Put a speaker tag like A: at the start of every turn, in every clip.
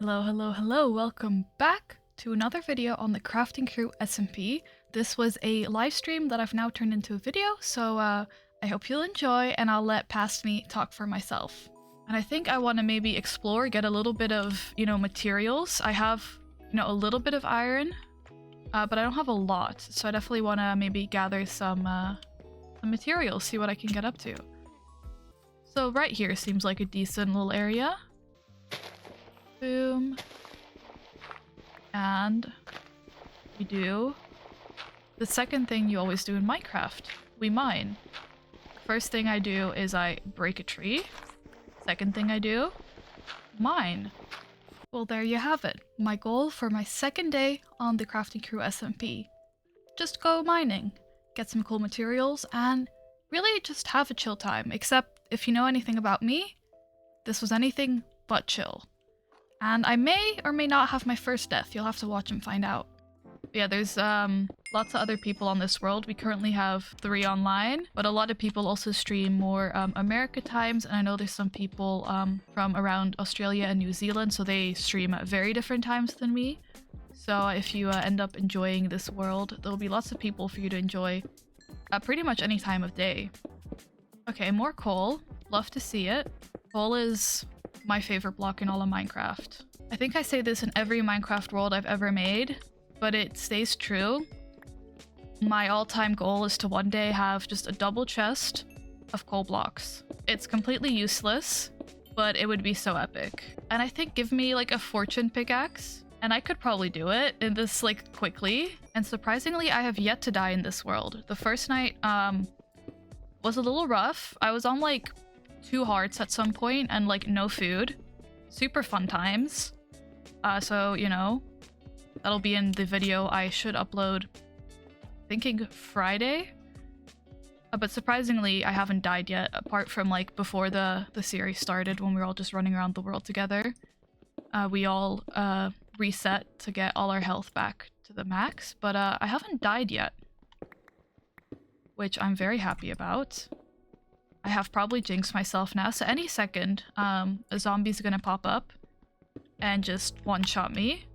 A: Hello, hello, hello. Welcome back to another video on the CraftingCrew SMP. This was a live stream that I've now turned into a video, so I hope you'll enjoy, and I'll let past me talk for myself. And I think I want to maybe explore, get a little bit of, materials. I have, a little bit of iron, but I don't have a lot, so I definitely want to maybe gather some materials, see what I can get up to. So right here seems like a decent little area. Boom. And we do the second thing you always do in Minecraft. We mine. First thing I do is I break a tree. Second thing I do, mine. Well, there you have it. My goal for my second day on the CraftingCrew SMP. Just go mining, get some cool materials, and really just have a chill time. Except if you know anything about me, this was anything but chill. And I may or may not have my first death. You'll have to watch and find out. But yeah, there's lots of other people on this world. We currently have 3 online, but a lot of people also stream more America times, and I know there's some people from around Australia and New Zealand, so they stream at very different times than me. So if you end up enjoying this world, there'll be lots of people for you to enjoy at pretty much any time of day. Okay, more coal. Love to see it. Coal is my favorite block in all of Minecraft. I think I say this in every Minecraft world I've ever made, but it stays true. My all-time goal is to one day have just a double chest of coal blocks. It's completely useless, but it would be so epic. And I think give me like a fortune pickaxe, and I could probably do it in this like quickly. And surprisingly, I have yet to die in this world. The first night was a little rough. I was on like 2 hearts at some point and like no food. Super fun times. So, that'll be in the video I should upload, thinking Friday. But surprisingly, I haven't died yet, apart from like before the series started when we were all just running around the world together. We all reset to get all our health back to the max, but I haven't died yet, which I'm very happy about. I have probably jinxed myself now, so any second, a zombie's gonna pop up and just one-shot me.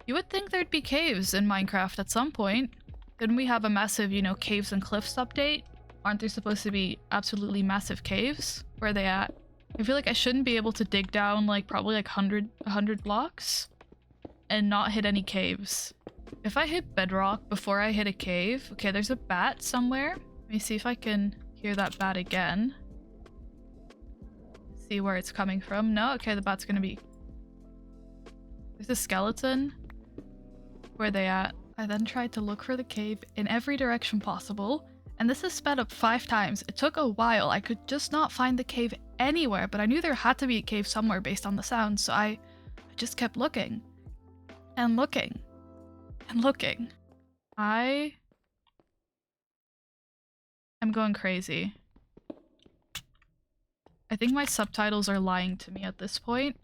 A: You would think there'd be caves in Minecraft at some point. Didn't we have a massive, caves and cliffs update? Aren't there supposed to be absolutely massive caves? Where are they at? I feel like I shouldn't be able to dig down like probably like 100 blocks and not hit any caves. If I hit bedrock before I hit a cave... Okay, there's a bat somewhere. Let me see if I can hear that bat again. See where it's coming from. No? Okay, the bat's gonna be... There's a skeleton. Where are they at? I then tried to look for the cave in every direction possible, and this is sped up 5 times. It took a while. I could just not find the cave anywhere, but I knew there had to be a cave somewhere based on the sound, so I just kept looking. And looking. And looking. I am going crazy. I think my subtitles are lying to me at this point,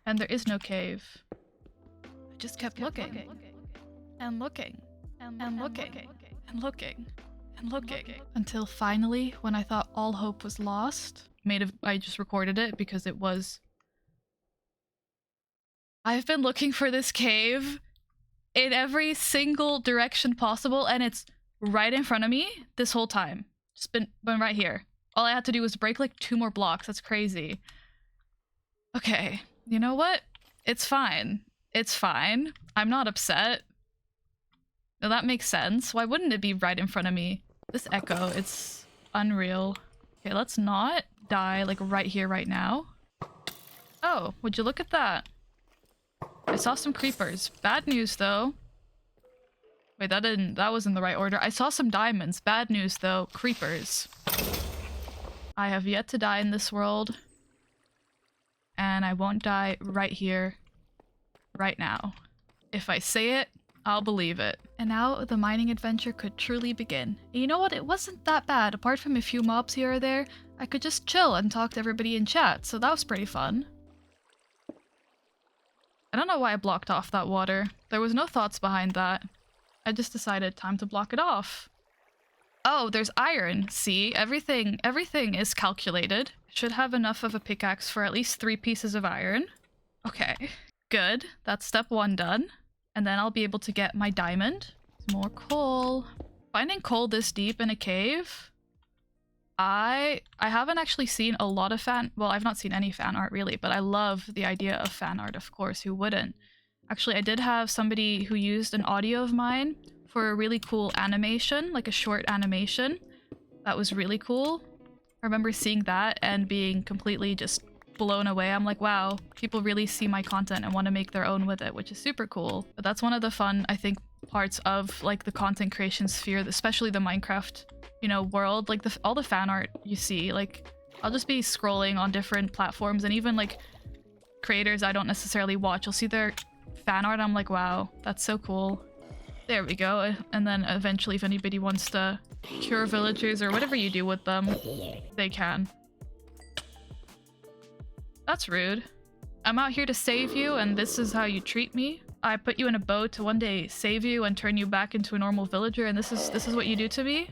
A: and there is no cave. I just kept looking. And looking. And looking. And looking. And looking. Until finally, when I thought all hope was lost, I just recorded it because it was... I've been looking for this cave in every single direction possible, and it's right in front of me this whole time. Just been right here. All I had to do was break like 2 more blocks. That's crazy. Okay, you know what? It's fine. It's fine. I'm not upset. No, that makes sense. Why wouldn't it be right in front of me? This echo, it's unreal. Okay, let's not die like right here, right now. Oh, would you look at that? I saw some creepers. Bad news though. Wait, that wasn't the right order. I saw some diamonds. Bad news though. Creepers. I have yet to die in this world. And I won't die right here, right now. If I say it, I'll believe it. And now the mining adventure could truly begin. And you know what? It wasn't that bad. Apart from a few mobs here or there, I could just chill and talk to everybody in chat, so that was pretty fun. I don't know why I blocked off that water. There was no thoughts behind that. I just decided time to block it off. Oh, there's iron. See, everything is calculated. Should have enough of a pickaxe for at least 3 pieces of iron. Okay. Good. That's step 1 done. And then I'll be able to get my diamond. More coal. Finding coal this deep in a cave. I haven't actually seen a lot of well, I've not seen any fan art really, but I love the idea of fan art, of course. Who wouldn't? Actually, I did have somebody who used an audio of mine for a really cool animation, like a short animation. That was really cool. I remember seeing that and being completely just blown away. I'm like, wow, people really see my content and want to make their own with it, which is super cool. But that's one of the fun, I think, parts of like the content creation sphere, especially the Minecraft, you know, world. Like all the fan art you see, like I'll just be scrolling on different platforms, and even like creators I don't necessarily watch, I'll see their fan art. I'm like, wow, that's so cool. There we go. And then eventually, if anybody wants to cure villagers or whatever you do with them, they can. That's rude. I'm out here to save you, and this is how you treat me. I put you in a boat to one day save you and turn you back into a normal villager, and this is what you do to me?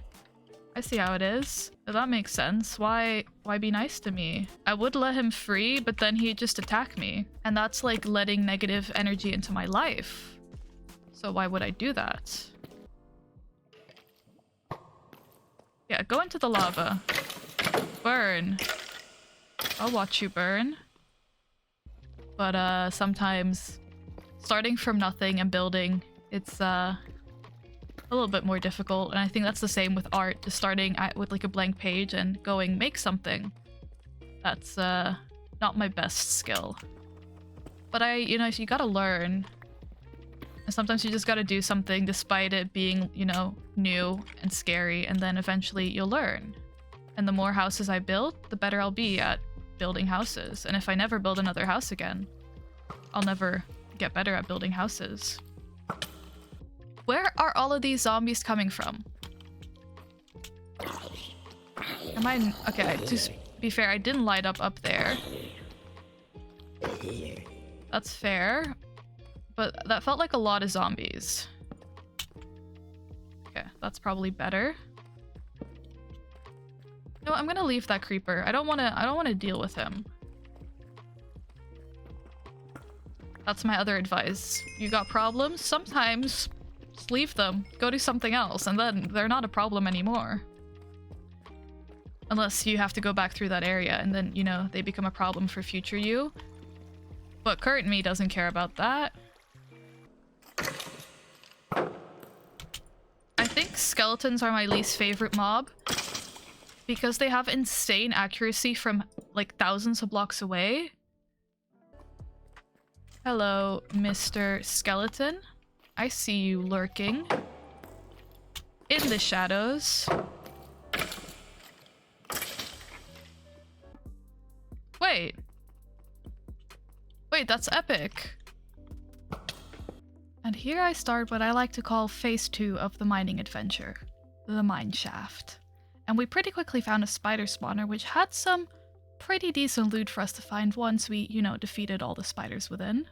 A: I see how it is. That makes sense. Why be nice to me? I would let him free, but then he'd just attack me. And that's like letting negative energy into my life. So why would I do that? Yeah, go into the lava. Burn. I'll watch you burn. But sometimes starting from nothing and building, it's a little bit more difficult, and I think that's the same with art. Just starting with like a blank page and going make something. That's not my best skill. But you know, you gotta learn. And sometimes you just gotta do something despite it being, you know, new and scary, and then eventually you'll learn. And the more houses I build, the better I'll be at building houses. And if I never build another house again, I'll never get better at building houses. Where are all of these zombies coming from? Am I... Okay, to be fair, I didn't light up there. That's fair. But that felt like a lot of zombies. Okay, that's probably better. No, I'm gonna leave that creeper. I don't wanna deal with him. That's my other advice. You got problems? Sometimes just leave them. Go do something else, and then they're not a problem anymore. Unless you have to go back through that area, and then, you know, they become a problem for future you. But current me doesn't care about that. I think skeletons are my least favorite mob, because they have insane accuracy from like thousands of blocks away. Hello, Mr. Skeleton. I see you lurking in the shadows. Wait. Wait, that's epic. And here I start what I like to call phase 2 of the mining adventure, the mine shaft. And we pretty quickly found a spider spawner, which had some pretty decent loot for us to find once we, you know, defeated all the spiders within.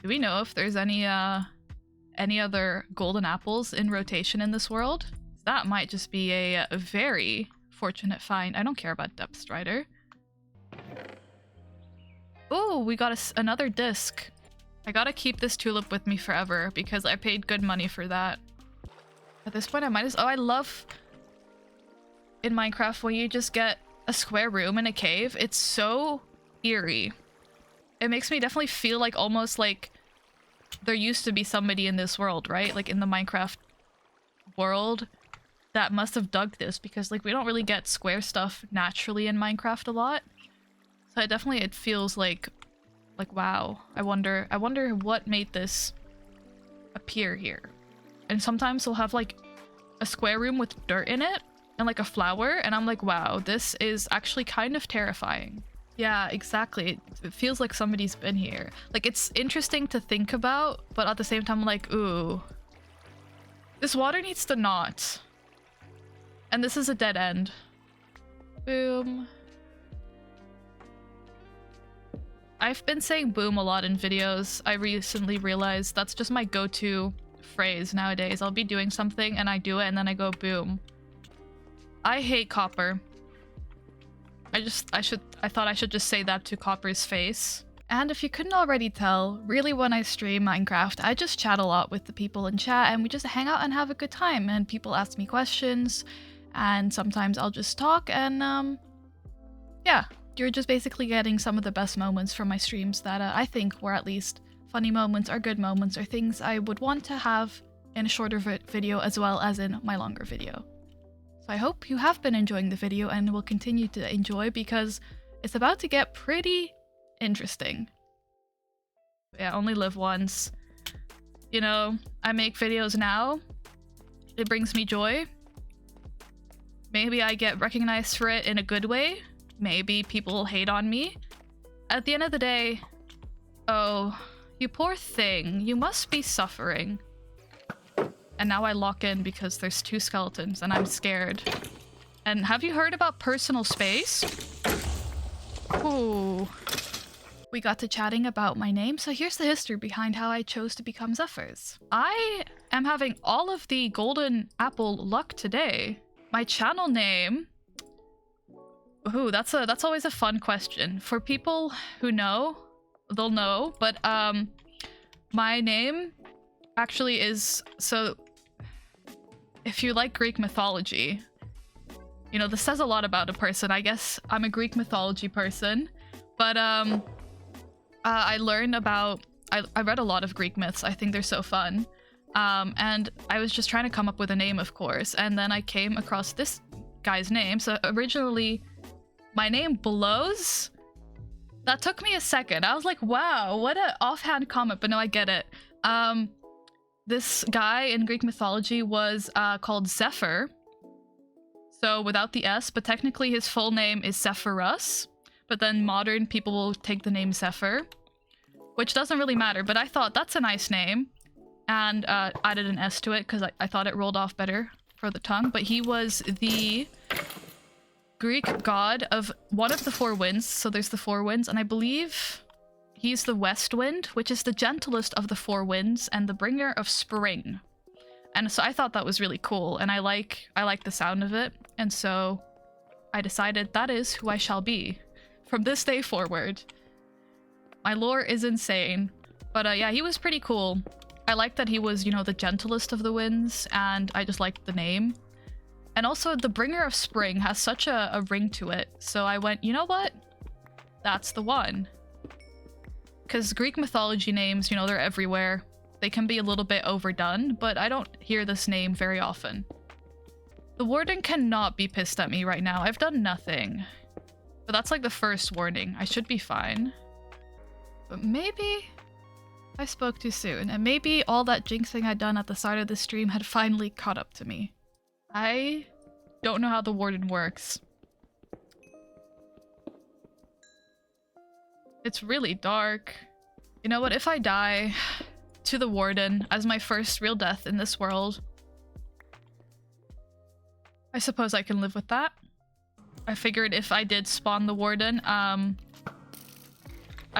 A: Do we know if there's any other golden apples in rotation in this world? That might just be a very fortunate find. I don't care about Depth Strider. Oh, we got another disc. I gotta keep this tulip with me forever because I paid good money for that. At this point, I might as... Oh, I love in Minecraft when you just get a square room in a cave. It's so eerie. It makes me definitely feel like almost like there used to be somebody in this world, right? Like in the Minecraft world that must have dug this, because like we don't really get square stuff naturally in Minecraft a lot. So it feels like wow. I wonder what made this appear here. And sometimes they'll have like a square room with dirt in it and like a flower, and I'm like, wow, this is actually kind of terrifying. Yeah, exactly. It feels like somebody's been here. Like, it's interesting to think about, but at the same time, I'm like, ooh. This water needs to not. And this is a dead end. Boom. I've been saying boom a lot in videos. I recently realized that's just my go-to phrase nowadays. I'll be doing something and I do it and then I go boom. I hate copper. I thought I should just say that to Copper's face. And if you couldn't already tell, really when I stream Minecraft, I just chat a lot with the people in chat and we just hang out and have a good time, and people ask me questions and sometimes I'll just talk and yeah, you're just basically getting some of the best moments from my streams that I think were at least funny moments or good moments or things I would want to have in a shorter video as well as in my longer video. So I hope you have been enjoying the video and will continue to enjoy, because it's about to get pretty interesting. Yeah, only live once. You know, I make videos now. It brings me joy. Maybe I get recognized for it in a good way. Maybe people hate on me. At the end of the day, oh, you poor thing, you must be suffering. And now I lock in because there's 2 skeletons and I'm scared. And have you heard about personal space? Ooh. We got to chatting about my name, so here's the history behind how I chose to become Zephyrs. I am having all of the golden apple luck today. My channel name... Ooh, that's always a fun question. For people who know, they'll know, but my name actually is... So, if you like Greek mythology, you know, this says a lot about a person. I guess I'm a Greek mythology person, but I learned about... I read a lot of Greek myths. I think they're so fun. And I was just trying to come up with a name, of course, and then I came across this guy's name. So originally, my name blows. That took me a second. I was like, wow, what an offhand comment, but no, I get it. This guy in Greek mythology was called Zephyr. So without the S, but technically his full name is Zephyrus. But then modern people will take the name Zephyr, which doesn't really matter. But I thought that's a nice name and added an S to it because I thought it rolled off better for the tongue. But he was the Greek god of one of the 4 winds. So there's the 4 winds, and I believe he's the west wind, which is the gentlest of the 4 winds and the bringer of spring. And so I thought that was really cool, and I like the sound of it, and so I decided that is who I shall be from this day forward. My lore is insane, but yeah, he was pretty cool. I like that he was, you know, the gentlest of the winds, and I just liked the name. And also, the bringer of spring has such a ring to it, so I went, you know what? That's the one. Because Greek mythology names, you know, they're everywhere. They can be a little bit overdone, but I don't hear this name very often. The Warden cannot be pissed at me right now. I've done nothing. But that's like the first warning. I should be fine. But maybe I spoke too soon, and maybe all that jinxing I'd done at the start of the stream had finally caught up to me. I don't know how the Warden works. It's really dark. You know what, if I die to the Warden as my first real death in this world, I suppose I can live with that. I figured if I did spawn the Warden, I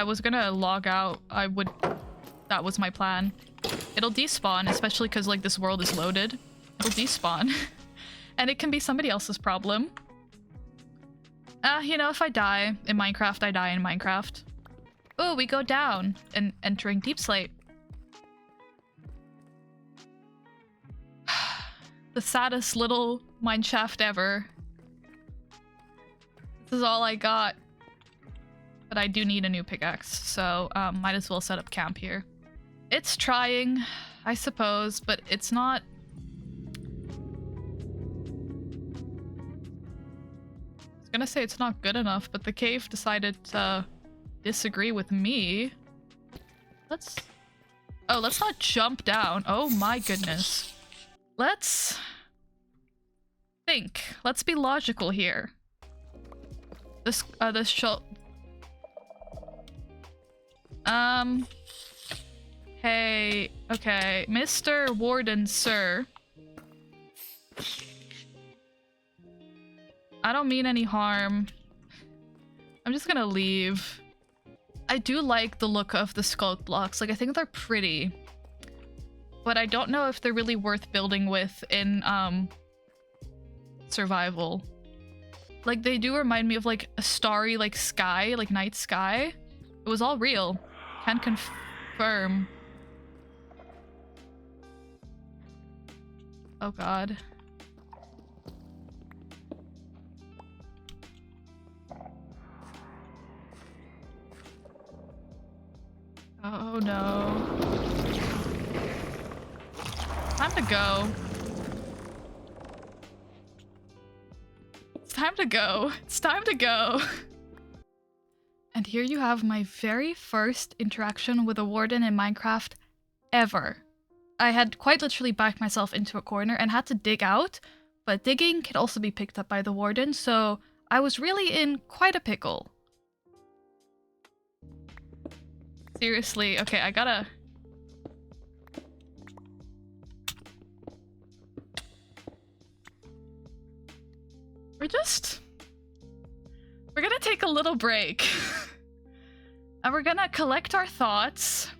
A: was gonna log out. That was my plan. It'll despawn, especially because like this world is loaded. It'll despawn. And it can be somebody else's problem. You know, if I die in Minecraft, I die in Minecraft. Oh, we go down and entering Deep Slate. The saddest little mineshaft ever. This is all I got. But I do need a new pickaxe, so might as well set up camp here. It's trying, I suppose, but it's not... I was gonna say it's not good enough, but the cave decided to disagree with me. Let's not jump down. Oh my goodness. Let's think. Let's be logical here. This hey, okay, Mr. Warden, sir. I don't mean any harm. I'm just gonna leave. I do like the look of the sculk blocks. Like, I think they're pretty. But I don't know if they're really worth building with in, survival. Like, they do remind me of, like, a starry, like, sky, like, night sky. It was all real. Can confirm. Oh, God. Oh, no. Time to go. It's time to go. It's time to go. And here you have my very first interaction with a warden in Minecraft ever. I had quite literally backed myself into a corner and had to dig out, but digging can also be picked up by the warden, so I was really in quite a pickle. Seriously, okay, I gotta... We're gonna take a little break. And we're gonna collect our thoughts.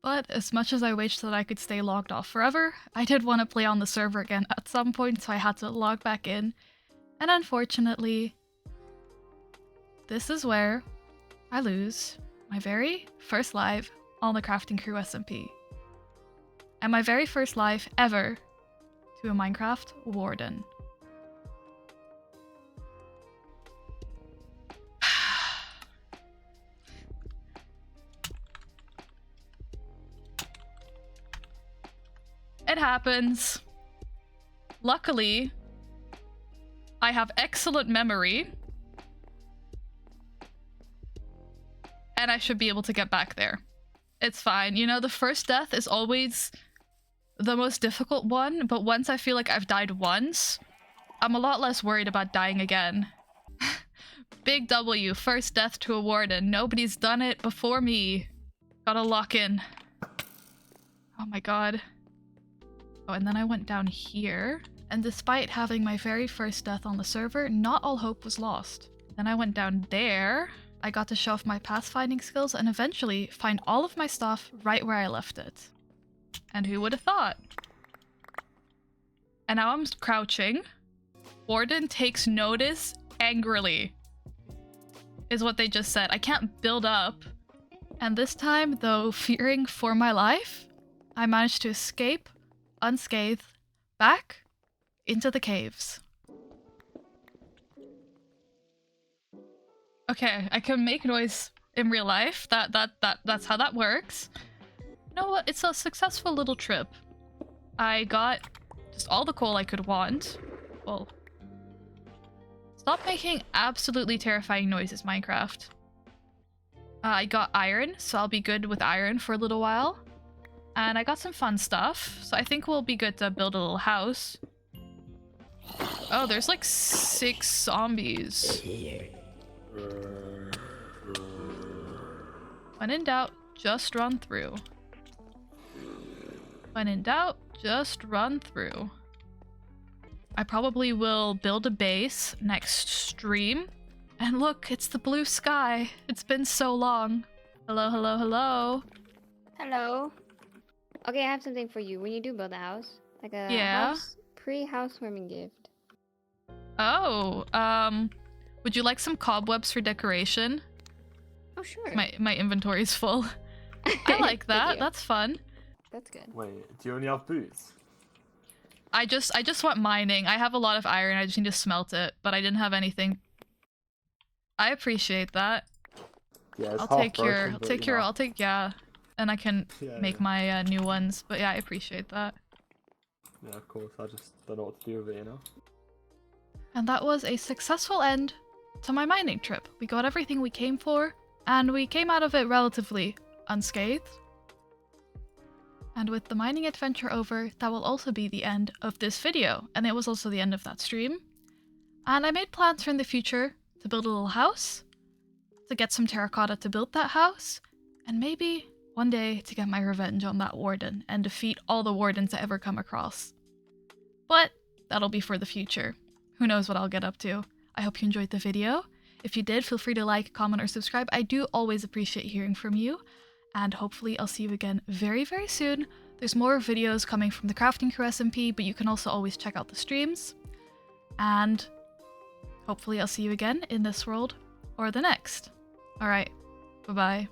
A: But as much as I wished that I could stay logged off forever, I did want to play on the server again at some point, so I had to log back in. And unfortunately, this is where I lose my very first live on the CraftingCrew SMP. And my very first live ever to a Minecraft Warden. It happens. Luckily, I have excellent memory. And I should be able to get back there. It's fine. You know, the first death is always the most difficult one, but once I feel like I've died once, I'm a lot less worried about dying again. Big W, first death to a warden. Nobody's done it before me. Gotta lock in. Oh my god. Oh, and then I went down here, and despite having my very first death on the server, not all hope was lost. Then I went down there, I got to show off my pathfinding skills and eventually find all of my stuff right where I left it. And who would have thought? And now I'm crouching. Warden takes notice angrily, is what they just said. I can't build up. And this time, though fearing for my life, I managed to escape unscathed back into the caves. Okay, I can make noise in real life. That's how that works. You know what? It's a successful little trip. I got just all the coal I could want. Well, stop making absolutely terrifying noises, Minecraft. I got iron, so I'll be good with iron for a little while. And I got some fun stuff, so I think we'll be good to build a little house. Oh, there's like 6 zombies. When in doubt, just run through. When in doubt, just run through. I probably will build a base next stream. And look, it's the blue sky. It's been so long. Hello, hello, hello.
B: Hello. Okay, I have something for you. When you do build a house, like a house, pre-housewarming gift.
A: Oh, would you like some cobwebs for decoration?
B: Oh, sure.
A: My inventory's full. I like that. That's fun.
B: That's good.
C: Wait, do you only have boots?
A: I just went mining. I have a lot of iron. I just need to smelt it, but I didn't have anything. I appreciate that.
C: Yeah, it's
A: I'll
C: half
A: take
C: broken,
A: your, yeah. And I can make
C: yeah.
A: my new ones. But yeah, I appreciate that.
C: Yeah, of course. I just don't know what to do with it, you know?
A: And that was a successful end to my mining trip. We got everything we came for, and we came out of it relatively unscathed. And with the mining adventure over, that will also be the end of this video. And it was also the end of that stream. And I made plans for in the future to build a little house, to get some terracotta to build that house, and maybe one day to get my revenge on that warden and defeat all the wardens I ever come across. But that'll be for the future. Who knows what I'll get up to. I hope you enjoyed the video. If you did, feel free to like, comment, or subscribe. I do always appreciate hearing from you. And hopefully I'll see you again very, very soon. There's more videos coming from the CraftingCrew SMP, but you can also always check out the streams. And hopefully I'll see you again in this world or the next. Alright, bye-bye.